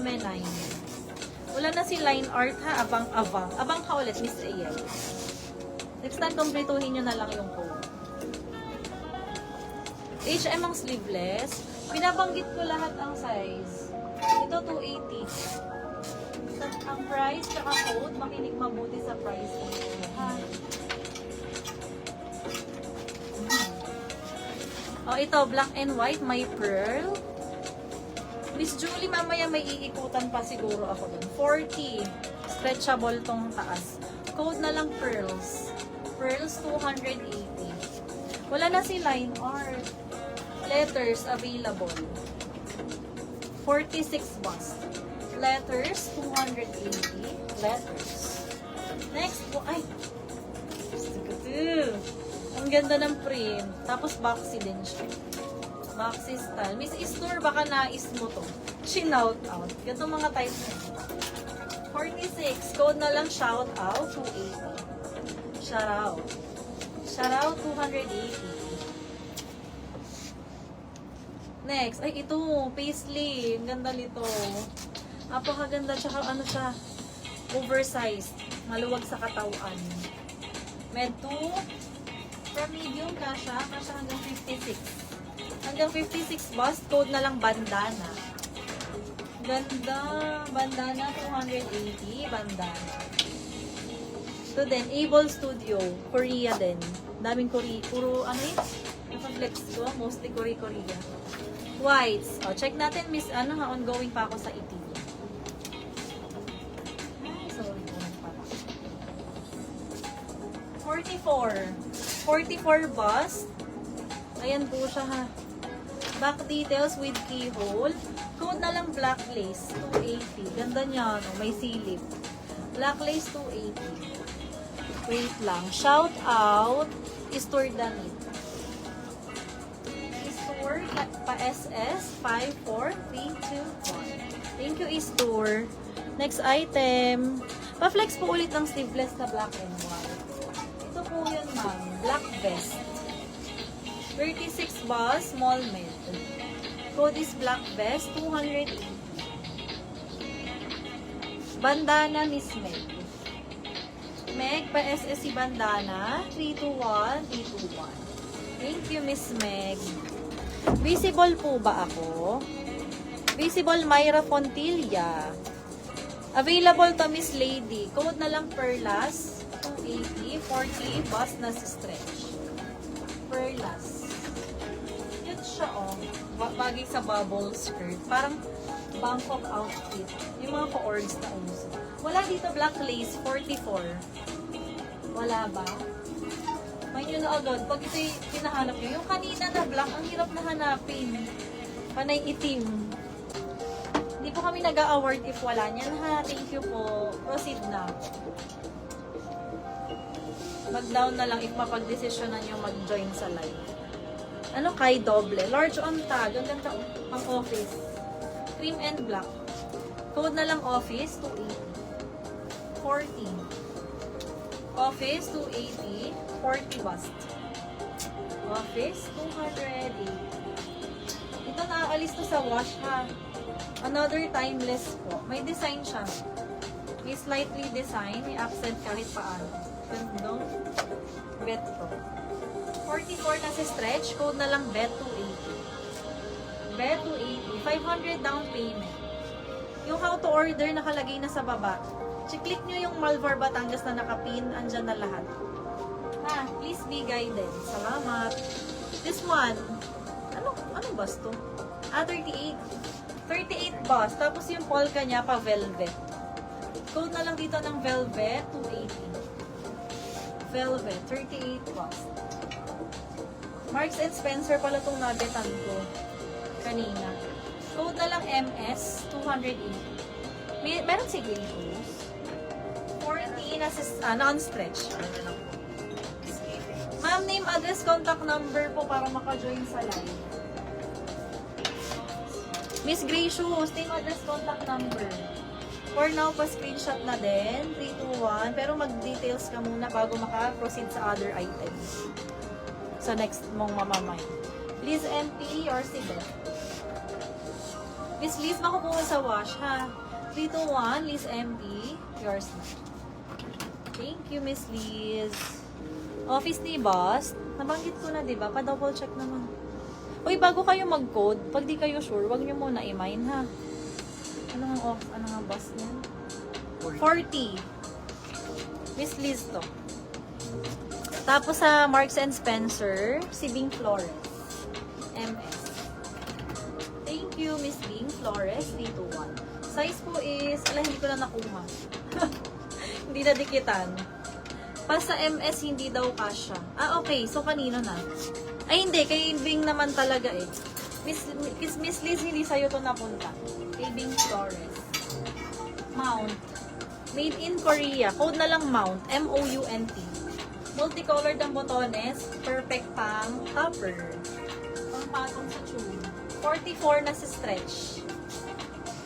na may line. Wala na si line art ha, abang-abang. Abang ka ulit, Miss Riel. Next time, kumpletuhin nyo na lang yung code. HM ang sleeveless. Binabanggit ko lahat ang size. Ito, 280. Ang price, tsaka code, makinig mabuti sa price. Ha? Oh, ito, black and white, may pearl. Miss Julie, mamaya may iikutan pa siguro ako dun. 40. Stretchable tong taas. Code na lang pearls. Pearls, 280. Wala na si line art. Letters available. 46 bust. Letters, 280. Letters. Next po, ay. Ang ganda ng print. Tapos boxy din siya. Boxy style. Miss Istor, baka nais mo to. Shout out. Ganito mga type mo. 46. Code na lang shout out, 280. Shout out. Shout out, 280. Next. Ay, ito. Paisley. Ang ganda nito. Napakaganda. Tsaka ano siya. Oversized. Maluwag sa katawan. Med 2. From medium, kasha hanggang 56. Hanggang 56 bust, code na lang bandana. Ganda. Bandana, 280. Bandana. Ito din, Able Studio. Korea din. Daming Korea. Puro, ano yun? Naka-flex ko. Mostly Korea. Whites. O, check natin, Miss, ano ha, ongoing pa ako sa itim. Ay, sorry. 44. 44 bust. Ayan po siya ha. Back details with keyhole. Code na lang black lace, 280. Ganda niya, no? May silip. Black lace, 280. Wait lang. Shout out. Istor damit. Istor pa SS 54321. Thank you, Istor. Next item. Pa-flex po ulit ng sleeveless na black and white. Ito po yun, ma'am. Black vest. 36 bust, small mid. Code is black vest, 280. Bandana, Miss Meg. Meg, pa-SSC bandana, 321, 321. Thank you, Miss Meg. Visible po ba ako? Visible, Myra Fontilla. Available to Miss Lady. Code na lang Perlas, 280, 40, bust na stretch. Perlas. Yun siya, oh. Bagay sa bubble skirt. Parang Bangkok outfit. Yung mga co-orgs na uso. Wala dito black lace, 44. Wala ba? May nyo na agad. Pag ito yung pinahanap nyo. Yung kanina na black, ang hirap na hanapin. Panay itim. Hindi po kami nag-award if wala niyan ha. Thank you po. Proceed na. Mag-down na lang if mapag-desisyonan nyo mag-join sa live. Ano kay doble? Large on tag. Ang ganda pang office. Cream and black. Code na lang office, 280. 40. Office, 280. 40 bust. Office, 280. Ito naaalis to sa wash ha. Another timeless po. May design siya. May slightly design. May accent kahit paano. Gandong bet to. 44 na si stretch. Code na lang bet 280. Bet 280. 500 down payment. Yung how to order nakalagay na sa baba. Click nyo yung Malvar Batangas na nakapin. Andyan na lahat. Ha, please be guided. Salamat. This one. Ano bus to? 38. 38 bus. Tapos yung polka niya pa velvet. Code na lang dito ng velvet. 280. Velvet. 38 bus. Marks and Spencer pala itong nabetan ko kanina. Code na lang MS, 280. Meron si green shoes. 40 na non-stretch. Ma'am, name, address, contact number po para maka-join sa live. Miss Gray Shoes, name, address, contact number. For now, pa-screenshot na din. 321. Pero mag-details ka muna bago maka-proceed sa other items. Sa next mong mamamay. Liz MP or si Beth. Miss Liz, makukuha sa wash, ha? 321, Liz MB. Yours na. Thank you, Miss Liz. Office ni Boss. Nabanggit ko na, di ba? Pa-double check naman. Uy, bago kayo mag-code, pag di kayo sure, wag nyo muna i-mine, ha? Ano nga off? Ano nga boss niyan? 40. Miss Liz to. Tapos sa Marks and Spencer, si Bing Flores. MS. Thank you, Miss Bing Flores, 321. Size po is, hindi ko na nakuha. Hindi na dikitan. Pa sa MS, hindi daw kasha. Ah, okay. So, kanino na? Ay, hindi. Kay Bing naman talaga eh. Miss Liz, hindi sa'yo to napunta. Kay Bing Flores. Mount. Made in Korea. Code na lang Mount. M-O-U-N-T. Multicolored ang botones. Perfect pang topper. Pangpatong sa tube. 44 na si stretch.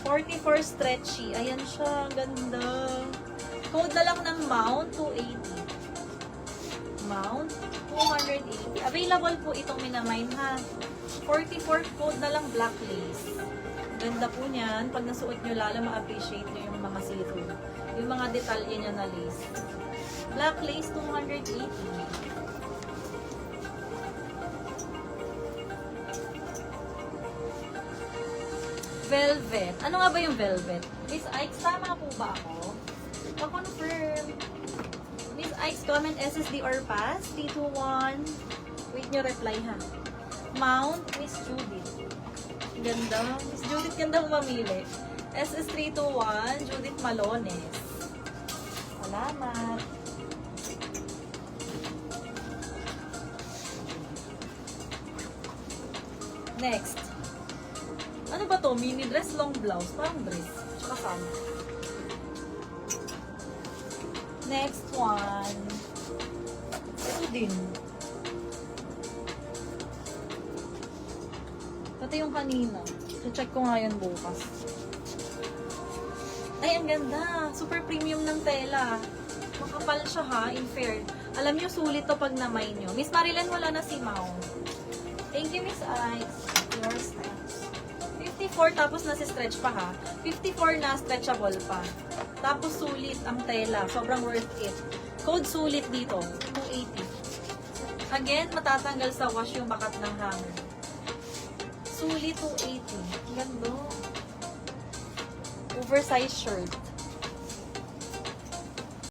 44 stretchy. Ayan siya. Ganda. Code na lang ng Mount 280. Mount 280. Available po itong minamine, ha. 44 code na lang black lace. Ganda po niyan. Pag nasuot nyo, lalo ma-appreciate nyo yung mga see-through. Yung mga detalye niya na lace. Black lace 280. Velvet. Ano nga ba yung velvet? Miss Ike, tama po ba ako? Pa-confirm. Miss Ike's comment SSD or pass? 321. Wait nyo reply, ha. Mount, Miss Judith. Ganda. Miss Judith, ganda mamili. SS321, Judith Malones. Salamat. Next. Ano ba to? Mini dress, long blouse. Parang dress. Tsaka sama. Next one. Ito din. Ito yung kanina. I-check ko nga yun bukas. Ay, ang ganda. Super premium ng tela. Makapal siya, ha, in fair. Alam nyo, sulit to pag namay nyo. Miss Marilyn, wala na si Mount. Thank you, Miss Ice. Yours na. 54, tapos na si stretch pa, ha. 54 na stretchable pa. Tapos sulit ang tela. Sobrang worth it. Code sulit dito. 280. Again, matatanggal sa wash yung bakat ng hanger. Sulit 280. Ganda. Oversized shirt.